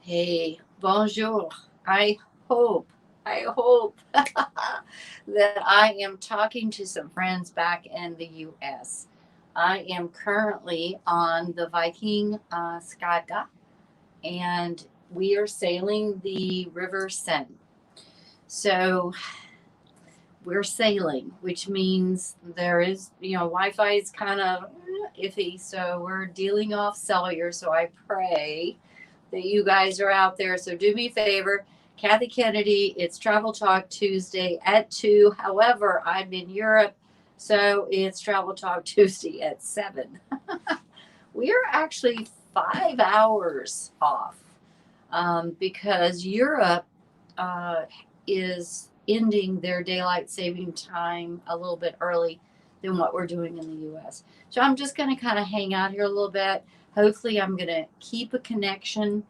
Hey, bonjour. I I hope that I am talking to some friends back in the US. I am currently on the Viking Skaga, and we are sailing the River Seine. So we're sailing, which means there is, Wi-Fi is kind of iffy. So we're dealing off cellular. So I pray that you guys are out there. So do me a favor, Kathy Kennedy, it's Travel Talk Tuesday at 2. However, I'm in Europe, so it's Travel Talk Tuesday at 7. We are actually 5 hours off because Europe is ending their daylight saving time a little bit early than what we're doing in the US. So I'm just going to kind of hang out here a little bit. Hopefully, I'm going to keep a connection.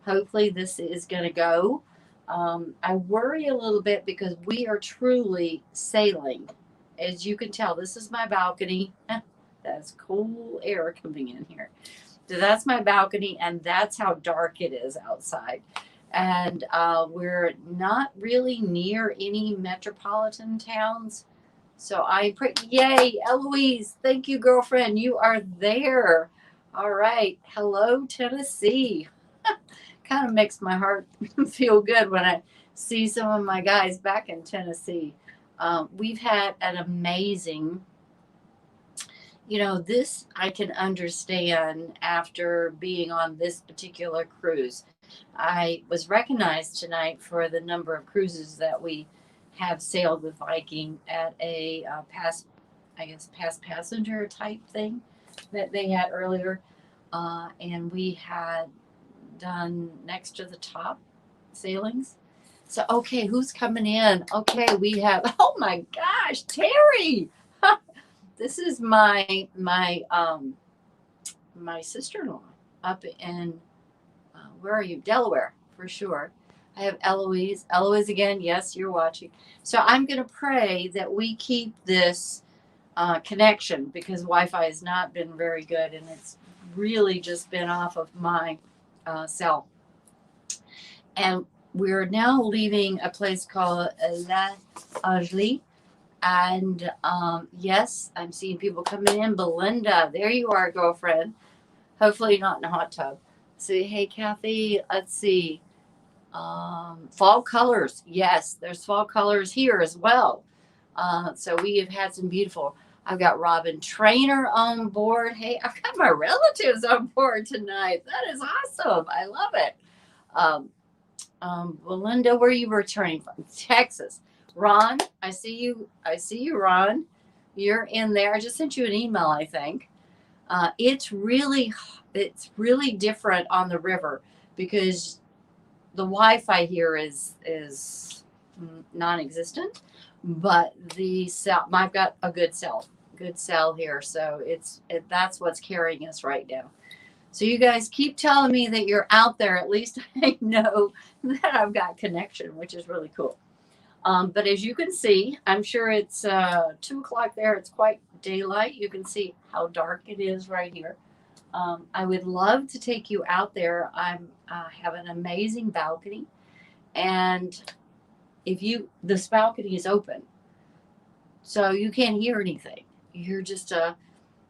Hopefully, this is going to go. I worry a little bit because we are truly sailing. As you can tell, this is my balcony. That's cool air coming in here. So that's my balcony, and that's how dark it is outside. And we're not really near any metropolitan towns. So yay, Eloise, thank you, girlfriend. You are there. All right. Hello, Tennessee. Kind of makes my heart feel good when I see some of my guys back in Tennessee. We've had an amazing, this I can understand after being on this particular cruise. I was recognized tonight for the number of cruises that we have sailed with Viking at a past passenger type thing that they had earlier. And we had done next to the top sailings. So, okay, who's coming in? Okay, we have, oh my gosh, Terry. This is my sister-in-law up in where are you? Delaware, for sure. I have Eloise. Eloise again. Yes, you're watching. So I'm going to pray that we keep this connection because Wi-Fi has not been very good, and it's really just been off of my cell. And we're now leaving a place called La Angely. And yes, I'm seeing people coming in. Belinda, there you are, girlfriend. Hopefully not in a hot tub. So, hey, Kathy, let's see. Fall colors. Yes, there's fall colors here as well. So we have had some beautiful. I've got Robin Trainer on board. Hey, I've got my relatives on board tonight. That is awesome. I love it. Um, Belinda, where are you returning from? Texas. Ron, I see you. I see you, Ron. You're in there. I just sent you an email, I think. It's really different on the river because the Wi-Fi here is non-existent, but the cell. I've got a good cell here, so that's what's carrying us right now. So you guys keep telling me that you're out there. At least I know that I've got connection, which is really cool. But as you can see, I'm sure it's 2 o'clock there. It's quite daylight. You can see how dark it is right here. I would love to take you out there. I have an amazing balcony, and this balcony is open, so you can't hear anything. You're just a.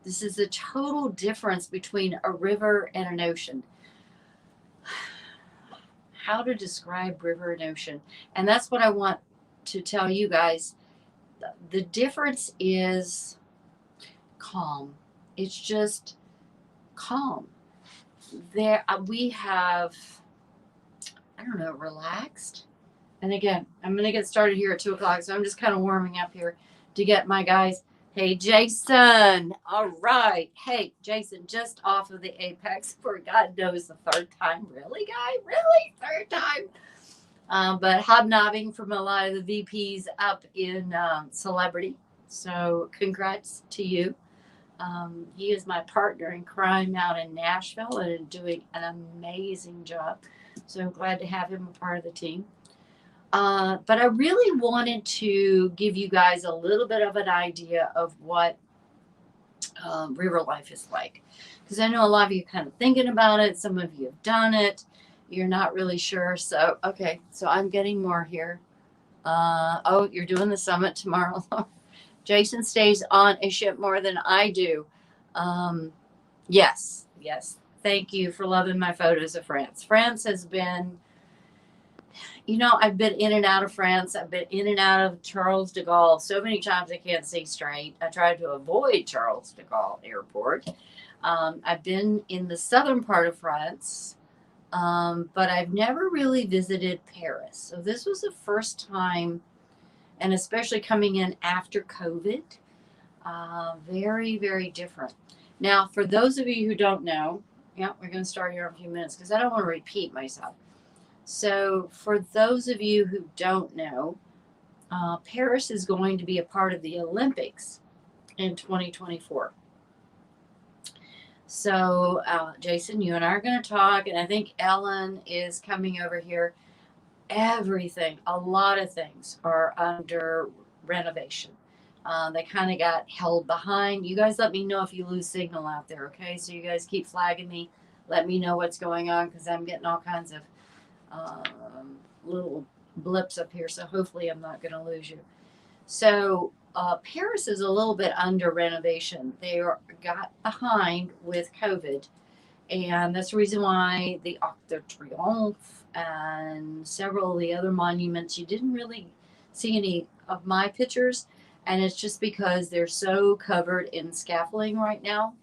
This is a total difference between a river and an ocean. How to describe river and ocean, and that's what I want to tell you guys. The difference is calm. It's just calm. There we have, I don't know, relaxed. And again, I'm going to get started here at 2 o'clock, so I'm just kind of warming up here to get my guys. Hey, Jason. All right. Hey, Jason, just off of the Apex for God knows the third time. Really, guy? Really? Third time? But hobnobbing from a lot of the VPs up in Celebrity. So congrats to you. He is my partner in crime out in Nashville and doing an amazing job. So I'm glad to have him a part of the team. But I really wanted to give you guys a little bit of an idea of what river life is like. Because I know a lot of you kind of thinking about it. Some of you have done it. You're not really sure. So, okay. So I'm getting more here. Oh, you're doing the summit tomorrow. Jason stays on a ship more than I do. Um, yes, yes. Thank you for loving my photos of France. France has been, I've been in and out of France. I've been in and out of Charles de Gaulle so many times I can't see straight. I tried to avoid Charles de Gaulle Airport. I've been in the southern part of France, but I've never really visited Paris. So this was the first time, and especially coming in after COVID, very, very different. Now, for those of you who don't know, yeah, we're going to start here in a few minutes because I don't want to repeat myself. So, for those of you who don't know, Paris is going to be a part of the Olympics in 2024. So, Jason, you and I are going to talk, and I think Ellen is coming over here. Everything, a lot of things are under renovation. They kind of got held behind. You guys let me know if you lose signal out there, okay? So, you guys keep flagging me. Let me know what's going on because I'm getting all kinds of little blips up here, so hopefully I'm not going to lose you. So Paris is a little bit under renovation. Got behind with COVID, and that's the reason why the Arc de Triomphe and several of the other monuments, you didn't really see any of my pictures, and it's just because they're so covered in scaffolding right now,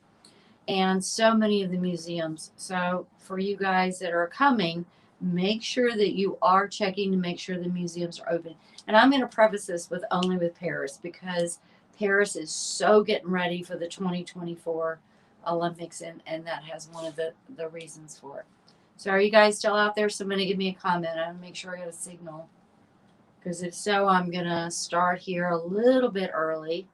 and so many of the museums. So for you guys that are coming, make sure that you are checking to make sure the museums are open. And I'm going to preface this with only with Paris because Paris is so getting ready for the 2024 Olympics, and that has one of the reasons for it. So are you guys still out there? Somebody give me a comment. I'm going to make sure I got a signal. Because if so, I'm going to start here a little bit early.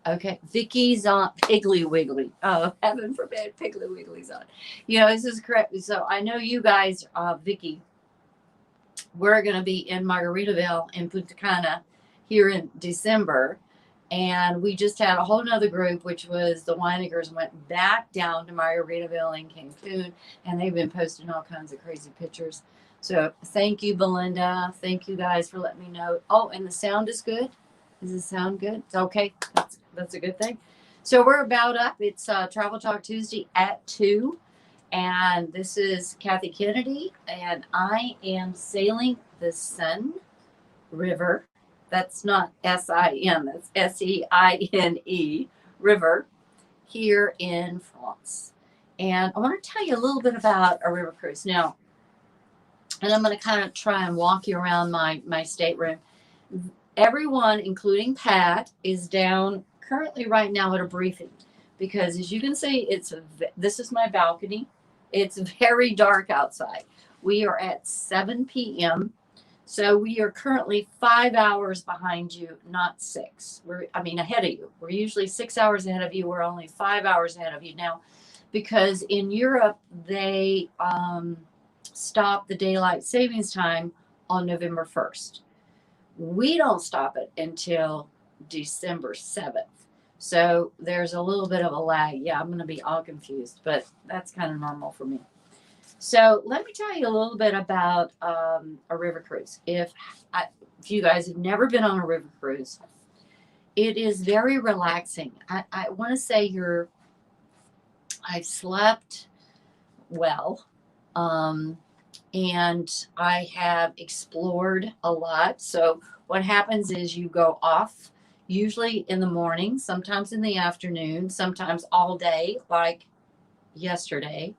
Okay, Vicky's on Piggly Wiggly. Oh, heaven forbid Piggly Wiggly's on. This is correct. So I know you guys, Vicky, we're going to be in Margaritaville in Punta Cana here in December. And we just had a whole nother group, which was the Winegers, went back down to Margaritaville in Cancun. And they've been posting all kinds of crazy pictures. So thank you, Belinda. Thank you guys for letting me know. Oh, and the sound is good. Does it sound good? It's okay. That's a good thing. So we're about up. It's Travel Talk Tuesday at 2. And this is Kathy Kennedy. And I am sailing the Seine River. That's not S-I-N. That's S-E-I-N-E River here in France. And I want to tell you a little bit about a river cruise. Now, and I'm going to kind of try and walk you around my stateroom. Everyone, including Pat, is down currently right now at a briefing because, as you can see, this is my balcony. It's very dark outside. We are at 7 p.m. So we are currently 5 hours behind you, not 6. Ahead of you. We're usually 6 hours ahead of you. We're only 5 hours ahead of you now because in Europe, they stop the daylight savings time on November 1st. We don't stop it until December 7th. So there's a little bit of a lag. Yeah, I'm going to be all confused, but that's kind of normal for me. So let me tell you a little bit about a river cruise. If you guys have never been on a river cruise, it is very relaxing. I want to say I've slept well. And I have explored a lot. So what happens is you go off, usually in the morning, sometimes in the afternoon, sometimes all day, like yesterday,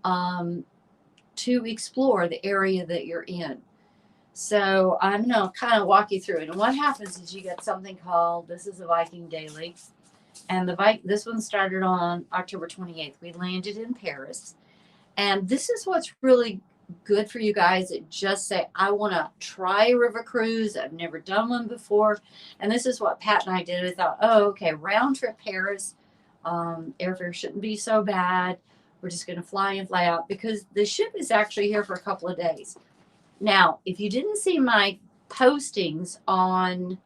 to explore the area that you're in. So I'm going to kind of walk you through it. And what happens is you get something called, this is a Viking Daily. And this one started on October 28th. We landed in Paris. And this is what's really good for you guys that just say, I want to try a river cruise. I've never done one before. And this is what Pat and I did. We thought, okay, round trip Paris. Airfare shouldn't be so bad. We're just going to fly in, fly out because the ship is actually here for a couple of days. Now, if you didn't see my postings on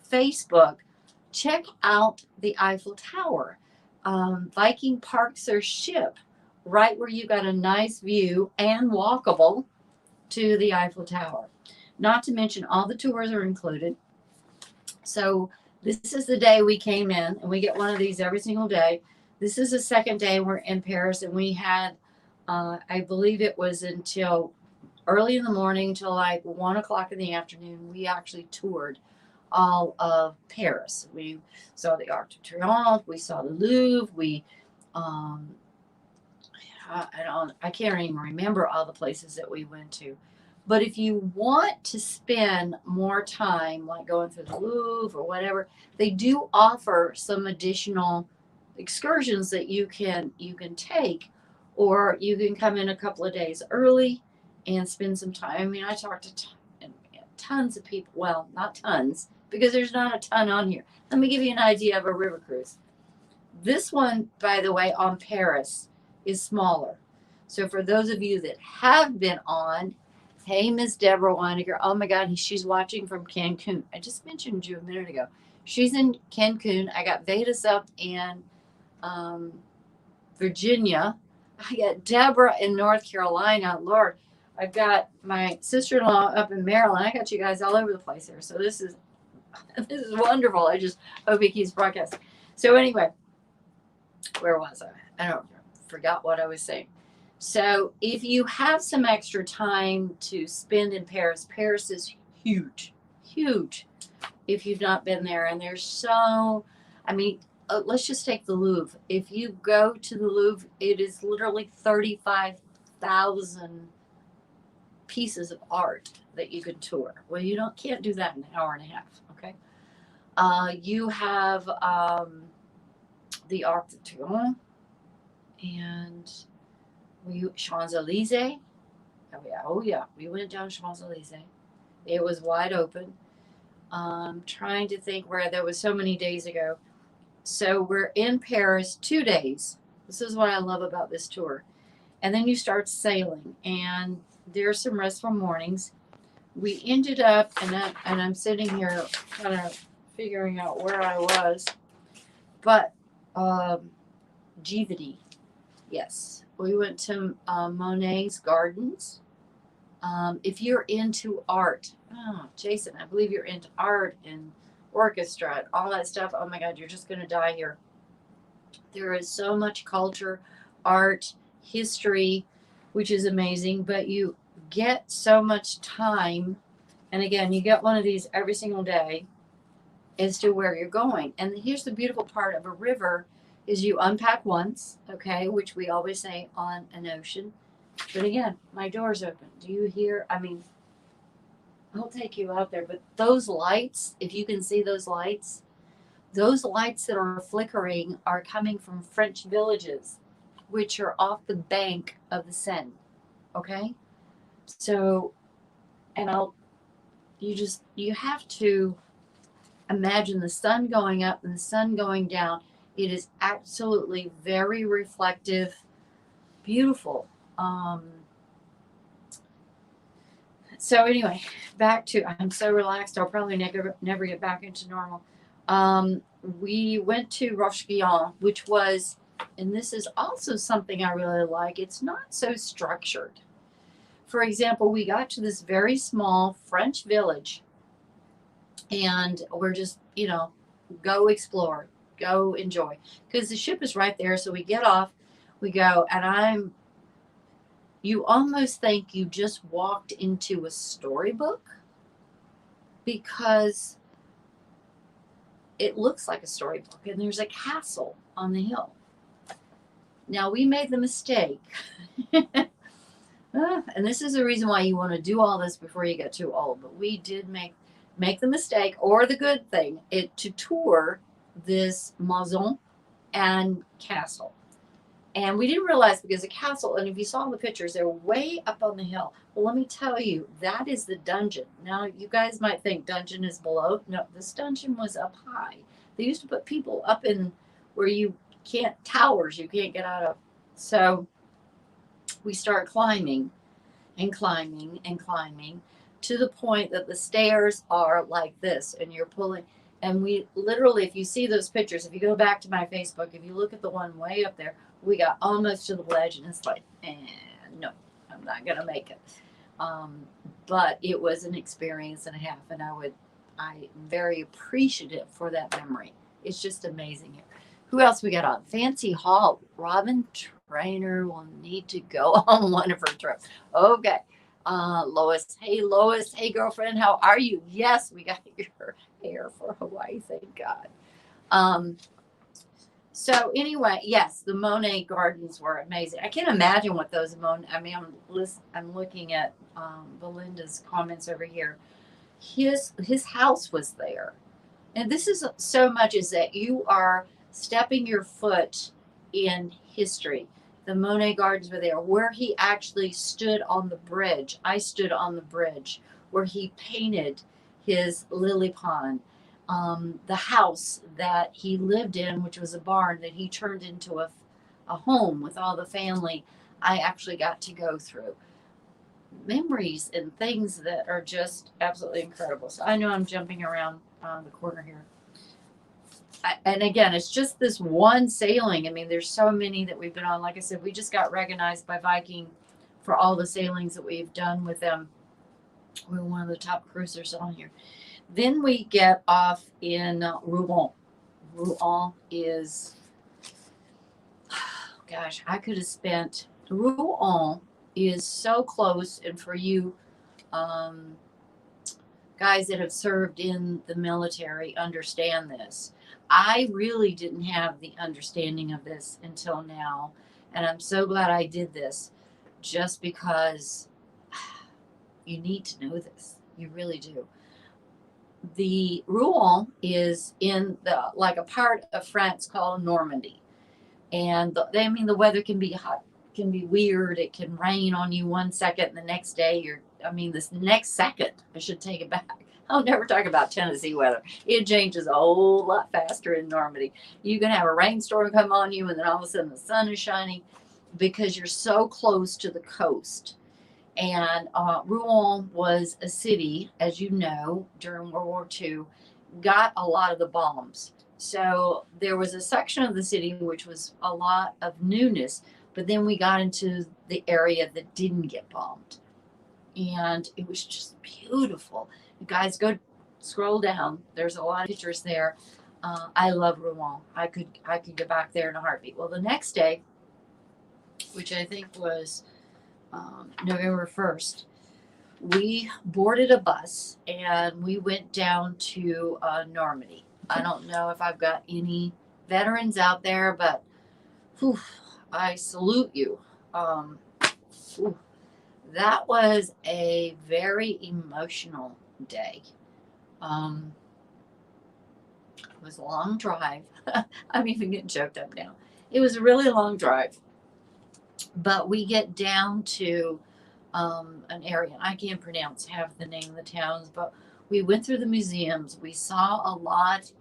Facebook, check out the Eiffel Tower. Viking parks their ship right where you got a nice view and walkable to the Eiffel Tower. Not to mention all the tours are included. So this is the day we came in, and we get one of these every single day. This is the second day we're in Paris, and we had, I believe it was until early in the morning till like 1 o'clock in the afternoon. We actually toured all of Paris. We saw the Arc de Triomphe, we saw the Louvre, um, I can't even remember all the places that we went to. But if you want to spend more time, like going through the Louvre or whatever, they do offer some additional excursions that you can take, or you can come in a couple of days early and spend some time. I mean, I talked to tons of people. Well, not tons, because there's not a ton on here. Let me give you an idea of a river cruise. This one, by the way, on Paris is smaller. So for those of you that have been on, hey, Miss Deborah Weiniger, oh my God, she's watching from Cancun. I just mentioned you a minute ago. She's in Cancun. I got Vedas up in Virginia. I got Deborah in North Carolina. Lord, I've got my sister-in-law up in Maryland. I got you guys all over the place here. So this is wonderful. I just hope he keeps broadcasting. So anyway, where was I? I don't forgot what I was saying. So if you have some extra time to spend in Paris, Paris is huge, huge. If you've not been there, and there's so, I mean, let's just take the Louvre. If you go to the Louvre, it is literally 35,000 pieces of art that you can tour. Well, you can't do that in an hour and a half. Okay. You have the Arc de Triomphe and Champs-Élysées. Oh yeah, we went down Champs-Élysées. It was wide open. Trying to think where there was so many days ago. So we're in Paris 2 days. This is what I love about this tour. And then you start sailing, and there's some restful mornings. We ended up, and I'm sitting here kind of figuring out where I was, but Gividi, yes. We went to Monet Gardens. If you're into art, Jason, I believe you're into art and orchestra and all that stuff. Oh my God, you're just going to die here. There is so much culture, art, history, which is amazing, but you get so much time. And again, you get one of these every single day as to where you're going. And here's the beautiful part of a river is you unpack once, okay, which we always say on an ocean. But again, my door's open. Do you hear? I mean, I'll take you out there. But those lights, if you can see those lights that are flickering are coming from French villages, which are off the bank of the Seine. Okay? So, and you have to imagine the sun going up and the sun going down. It is absolutely very reflective, beautiful. So anyway, back to, I'm so relaxed. I'll probably never get back into normal. We went to Roche-Guyon, which was, and this is also something I really like. It's not so structured. For example, we got to this very small French village, and we're just, go explore, go enjoy, because the ship is right there. So we get off, we go, and you almost think you just walked into a storybook, because it looks like a storybook, and there's a castle on the hill. Now, we made the mistake, and this is the reason why you want to do all this before you get too old, but we did make the mistake, or the good thing, to tour this maison and castle. And we didn't realize, because the castle, and if you saw the pictures, they're way up on the hill. Well, let me tell you, that is the dungeon. Now, you guys might think dungeon is below. No, this dungeon was up high. They used to put people up in where towers you can't get out of. So we start climbing and climbing and climbing to the point that the stairs are like this, and you're pulling. And we literally, if you see those pictures, if you go back to my Facebook, if you look at the one way up there, We got almost to the ledge, and it's like, no, I'm not gonna make it. Um, but it was an experience and a half, and I'm very appreciative for that memory. It's just amazing here. Who else we got on? Fancy Hall. Robin Trainer will need to go on one of her trips. Okay. Lois. Hey, Lois. Hey, girlfriend. How are you? Yes, we got your hair for Hawaii. Thank God. Um, so anyway, yes, the Monet Gardens were amazing. I can't imagine what those Monet. I mean, I'm looking at Belinda's comments over here. His house was there, and this is so much is that you are stepping your foot in history. The Monet Gardens were there, where he actually stood on the bridge. I stood on the bridge where he painted his lily pond. The house that he lived in, which was a barn that he turned into a home with all the family, I actually got to go through. Memories and things that are just absolutely incredible. So I know I'm jumping around the corner here. And again, it's just this one sailing. I mean, there's so many that we've been on. Like I said, we just got recognized by Viking for all the sailings that we've done with them. We're one of the top cruisers on here. Then we get off in Rouen. Rouen is, gosh, I could have spent. Rouen is so close, and for you guys that have served in the military understand this. I really didn't have the understanding of this until now, and I'm so glad I did this just because you need to know this. You really do. The Rouen is in the like a part of France called Normandy, and I mean the weather can be hot, can be weird. It can rain on you one second, and the next day this next second. I should take it back. I'll never talk about Tennessee weather. It changes a whole lot faster in Normandy. You can have a rainstorm come on you, and then all of a sudden the sun is shining because you're so close to the coast. And Rouen was a city, as you know, during World War II, got a lot of the bombs. So there was a section of the city which was a lot of newness, but then we got into the area that didn't get bombed. And it was just beautiful. You guys go scroll down. There's a lot of pictures there. I love Rouen. I could go back there in a heartbeat. Well, the next day, which I think was November 1st, we boarded a bus and we went down to Normandy. I don't know if I've got any veterans out there, but whew, I salute you. Whew, that was a very emotional day. It was a long drive. I'm even getting choked up now. It was a really long drive, but we get down to an area. I can't pronounce half the name of the towns, but we went through the museums. We saw a lot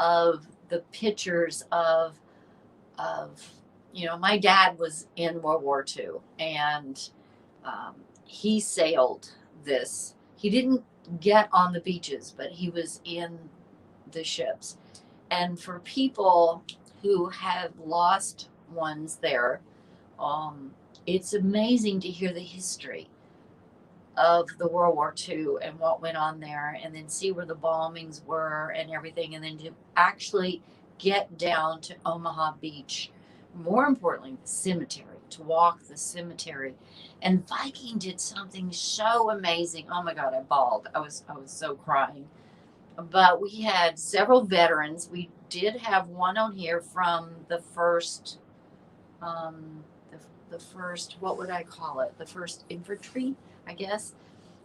of the pictures of my dad was in World War II, and he sailed this. He didn't get on the beaches, but he was in the ships. And for people who have lost ones there, it's amazing to hear the history of the World War II and what went on there, and then see where the bombings were and everything, and then to actually get down to Omaha Beach. More importantly, the cemetery, to walk the cemetery. And Viking did something so amazing. Oh my God, I bawled. I was so crying. But we had several veterans. We did have one on here from the first, the first, what would I call it? The first infantry, I guess,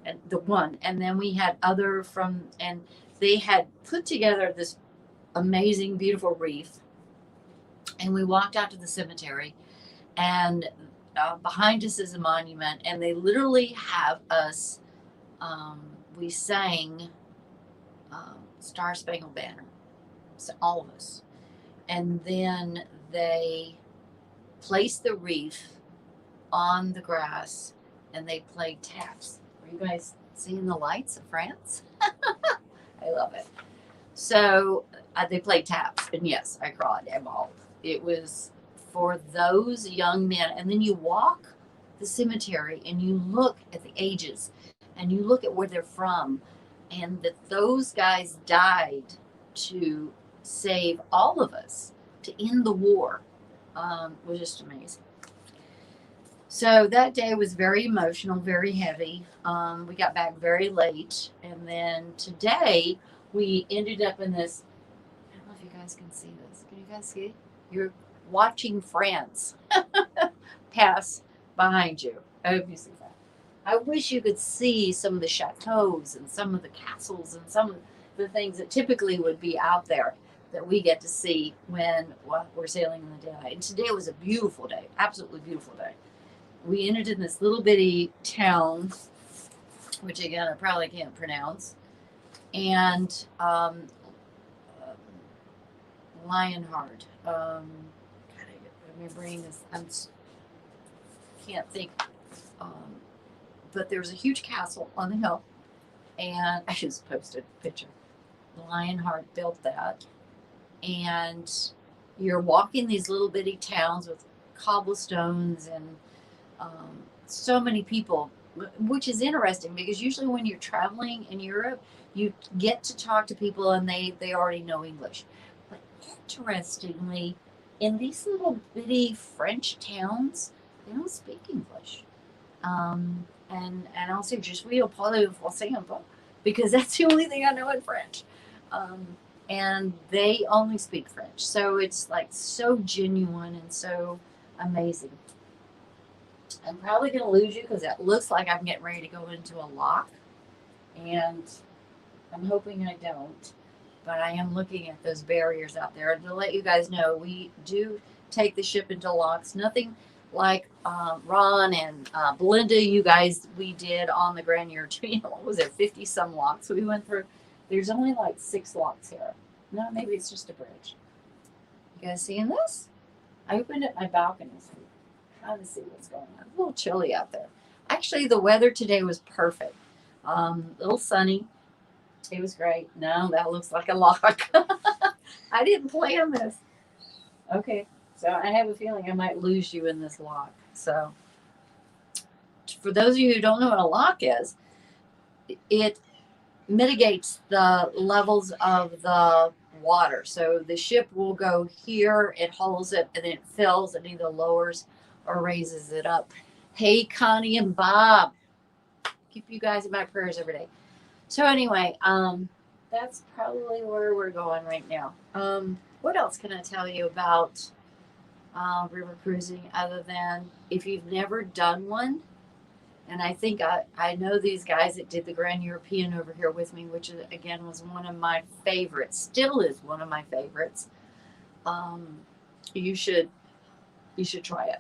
and the one. And then we had other and they had put together this amazing, beautiful wreath. And we walked out to the cemetery, and behind us is a monument, and they literally have us. We sang Star Spangled Banner, so all of us, and then they placed the wreath on the grass, and they played taps. Are you guys seeing the lights of France? I love it. So they played taps, and yes, I cried. I bawled. It was for those young men. And then you walk the cemetery and you look at the ages and you look at where they're from, and that those guys died to save all of us, to end the war, was just amazing. So that day was very emotional, very heavy. We got back very late. And then today we ended up in this. I don't know if you guys can see this. Can you guys see? You're watching France pass behind you. I hope you see that. I wish you could see some of the chateaus and some of the castles and some of the things that typically would be out there that we get to see when we're sailing in the day. And today was a beautiful day, absolutely beautiful day. We ended in this little bitty town, which again I probably can't pronounce, and Lionheart. God, my brain is. Can't think. But there's a huge castle on the hill, and I just posted a picture. Lionheart built that, and you're walking these little bitty towns with cobblestones and so many people, which is interesting because usually when you're traveling in Europe, you get to talk to people and they already know English. But interestingly, in these little bitty French towns, they don't speak English. And I'll say, je suis au parler français un peu, because that's the only thing I know in French. And they only speak French. So it's like so genuine and so amazing. I'm probably going to lose you because it looks like I'm getting ready to go into a lock. And I'm hoping I don't. But I am looking at those barriers out there. And to let you guys know, we do take the ship into locks. Nothing like Ron and Belinda, you guys, we did on the Grand European. What was it, 50 some locks we went through? There's only like 6 locks here. No, maybe it's just a bridge. You guys seeing this? I opened up my balcony so trying to see what's going on. A little chilly out there. Actually, the weather today was perfect. A little sunny. It was great. No, that looks like a lock. I didn't plan this. Okay, so I have a feeling I might lose you in this lock. So, for those of you who don't know what a lock is, it mitigates the levels of the water. So the ship will go here, it holds it, and then it fills and either lowers or raises it up. Hey, Connie and Bob, keep you guys in my prayers every day. So anyway, that's probably where we're going right now. What else can I tell you about river cruising other than if you've never done one? And I think I know these guys that did the Grand European over here with me, which again was one of my favorites, still is one of my favorites. You should try it.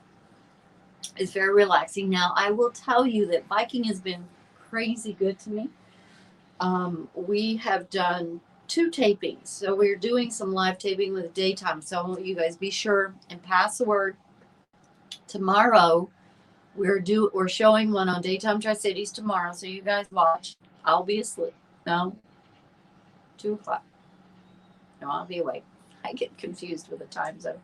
It's very relaxing. Now, I will tell you that Viking has been crazy good to me. We have done 2 tapings. So we're doing some live taping with daytime. So you guys be sure and pass the word. Tomorrow, we're showing one on Daytime Tri-Cities tomorrow. So you guys watch. I'll be asleep. No, 2 o'clock. No, I'll be awake. I get confused with the time zone.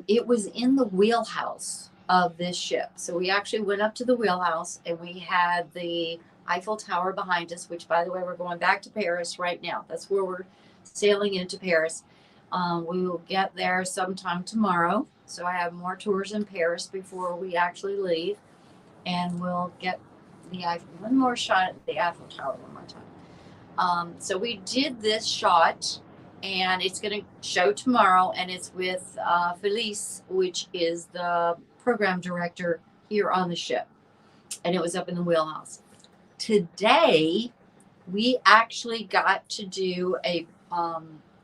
It was in the wheelhouse of this ship. So we actually went up to the wheelhouse and we had the Eiffel Tower behind us, which, by the way, we're going back to Paris right now. That's where we're sailing into Paris. We will get there sometime tomorrow. So I have more tours in Paris before we actually leave. And we'll get one more shot at the Eiffel Tower one more time. So we did this shot, and it's going to show tomorrow, and it's with Felice, which is the program director here on the ship. And it was up in the wheelhouse. Today, we actually got to do a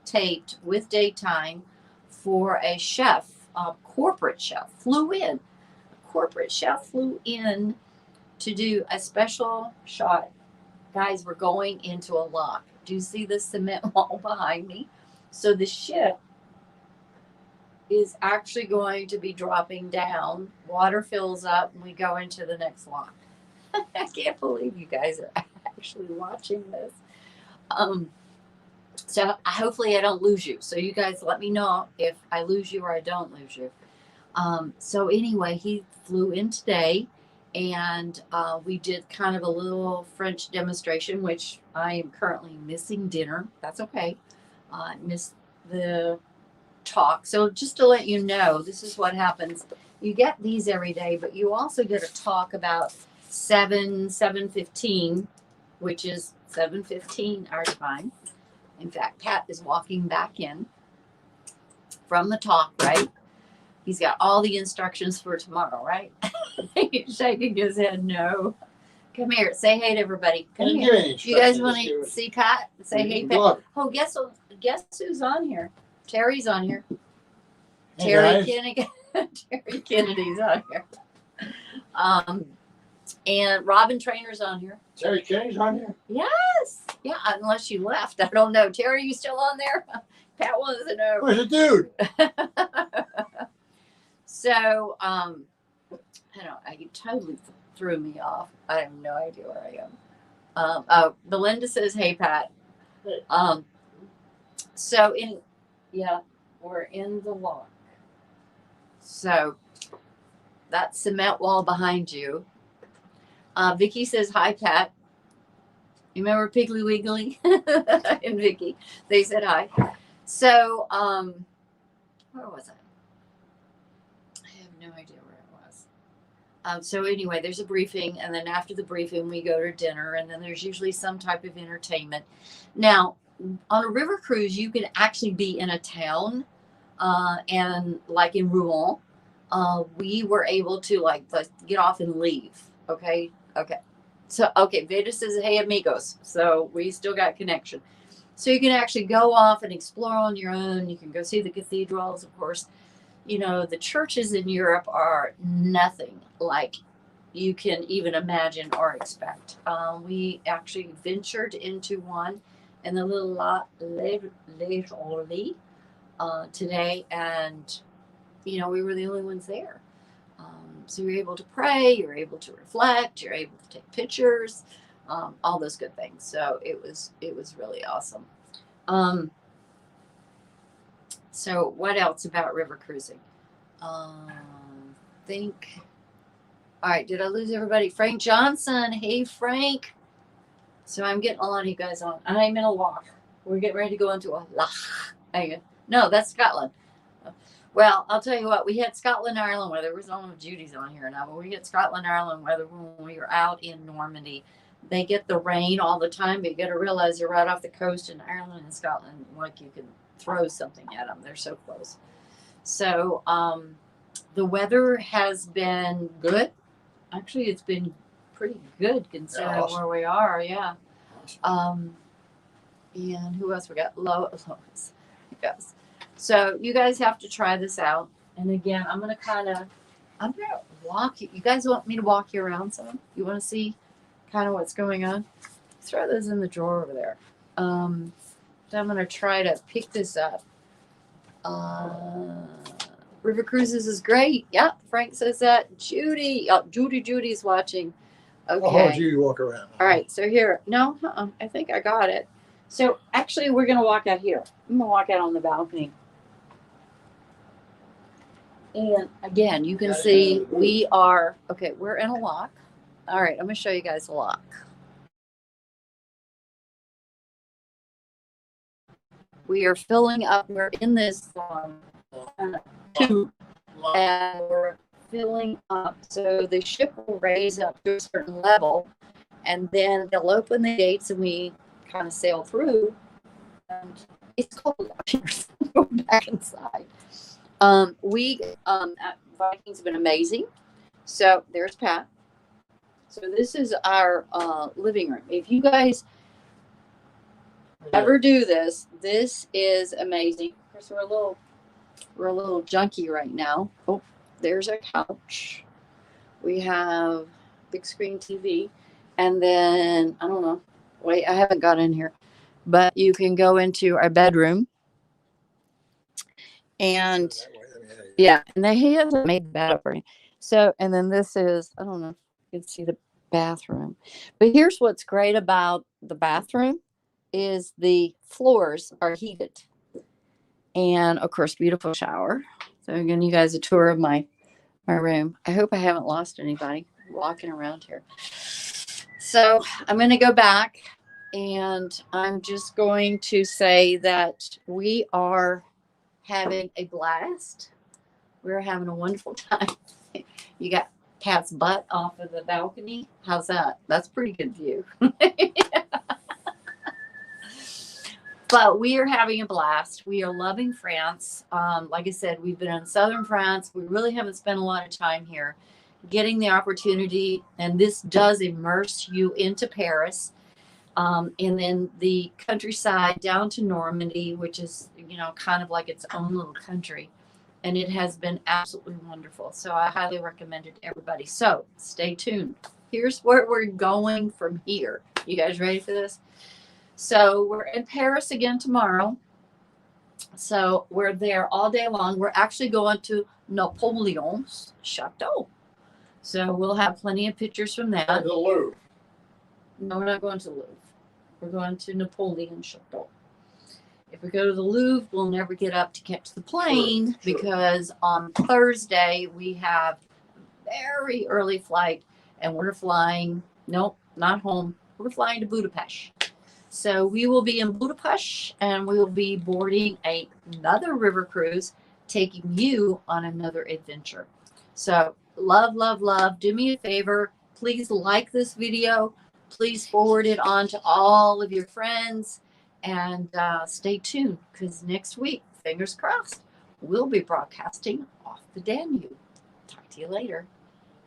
taped with Daytime for a chef, a corporate chef flew in. A corporate chef flew in to do a special shot. Guys, we're going into a lock. Do you see the cement wall behind me? So the ship is actually going to be dropping down. Water fills up and we go into the next lock. I can't believe you guys are actually watching this. So hopefully I don't lose you. So you guys let me know if I lose you or I don't lose you. So anyway, he flew in today, and we did kind of a little French demonstration, which I am currently missing dinner. That's okay. I missed the talk. So just to let you know, this is what happens. You get these every day, but you also get a talk about 7:15, which is 7:15 our time. In fact, Pat is walking back in from the talk, right? He's got all the instructions for tomorrow, right? He's shaking his head no. Come here. Say hey to everybody. Come here. You guys want to see Pat? Say hey, Pat. Oh, guess who's on here? Terry's on here. Hey, Terry Kennedy. Terry Kennedy's on here. And Robin Trainer's on here. Terry Kennedy's on here? Yes. Yeah, unless you left. I don't know. Terry, you still on there? Pat wants to know. Where's the dude? So, I don't. You totally threw me off. I have no idea where I am. Oh, Belinda says, "Hey, Pat." So we're in the walk. So that cement wall behind you. Vicky says, "Hi, Pat." You remember Piggly Wiggly and Vicky? They said hi. So, where was I? I have no idea where it was. So anyway, there's a briefing, and then after the briefing, we go to dinner, and then there's usually some type of entertainment. Now, on a river cruise, you can actually be in a town, and like in Rouen, we were able to like get off and leave. Okay. So, Veda says, "Hey, amigos." So we still got connection. So you can actually go off and explore on your own. You can go see the cathedrals, of course. You know, the churches in Europe are nothing like you can even imagine or expect. We actually ventured into one in the little La Jolie today, and, you know, we were the only ones there. So you're able to pray, you're able to reflect, you're able to take pictures, all those good things. So it was really awesome. So what else about river cruising? All right, did I lose everybody? Frank Johnson. Hey, Frank. So I'm getting a lot of you guys on. I'm in a loch. We're getting ready to go into a loch. No, that's Scotland. Well, I'll tell you what, we had Scotland, Ireland weather. I don't know if Judy's on here now, but we get Scotland, Ireland weather when we were out in Normandy. They get the rain all the time, but you got to realize you're right off the coast in Ireland and Scotland. Like you can throw something at them. They're so close. So the weather has been good. Actually, it's been pretty good considering where we are. Yeah. And who else we got? Lois. Yes. So you guys have to try this out. And again, I'm gonna walk you. You guys want me to walk you around some? You want to see kind of what's going on? Throw those in the drawer over there. So I'm gonna try to pick this up. River cruises is great. Yep, Frank says that. Judy's watching. Okay. I'll hold you, you walk around. All right, so here. No, I think I got it. So actually, we're going to walk out here. I'm going to walk out on the balcony. And again, you can see we are, we're in a loch. All right, I'm going to show you guys a loch. We are filling up. We're in this tube, and we're filling up. So the ship will raise up to a certain level, and then they'll open the gates, and we kind of sail through. And it's cold out here, so go back inside. Viking's have been amazing. So there's Pat. So this is our living room. If you guys ever do this, this is amazing. Of course, we're a little junky right now. Oh, there's our couch. We have big screen TV, and then I don't know. Wait, I haven't got in here, but you can go into our bedroom. And yeah, and he hasn't made the bed up or anything. So, and then this is, I don't know if you can see the bathroom. But here's what's great about the bathroom is the floors are heated. And of course, beautiful shower. So I'm giving you guys a tour of my room. I hope I haven't lost anybody walking around here. So I'm going to go back, and I'm just going to say that we are having a blast. We're having a wonderful time. You got Pat's butt off of the balcony. How's that? That's pretty good view. But we are having a blast. We are loving France. Like I said, we've been in southern France. We really haven't spent a lot of time here. Getting the opportunity, and this does immerse you into Paris, and then the countryside down to Normandy, which is, kind of like its own little country. And it has been absolutely wonderful. So I highly recommend it to everybody. So stay tuned. Here's where we're going from here. You guys ready for this? So we're in Paris again tomorrow. So we're there all day long. We're actually going to Napoleon's Chateau. So we'll have plenty of pictures from that. The Louvre. No, we're not going to the Louvre. We're going to Napoleon's Chateau. If we go to the Louvre, we'll never get up to catch the plane because on Thursday we have a very early flight, and we're flying, nope, not home. We're flying to Budapest. So we will be in Budapest, and we will be boarding another river cruise, taking you on another adventure. So love, love, love. Do me a favor. Please like this video. Please forward it on to all of your friends. And stay tuned, because next week, fingers crossed, we'll be broadcasting off the Danube. Talk to you later.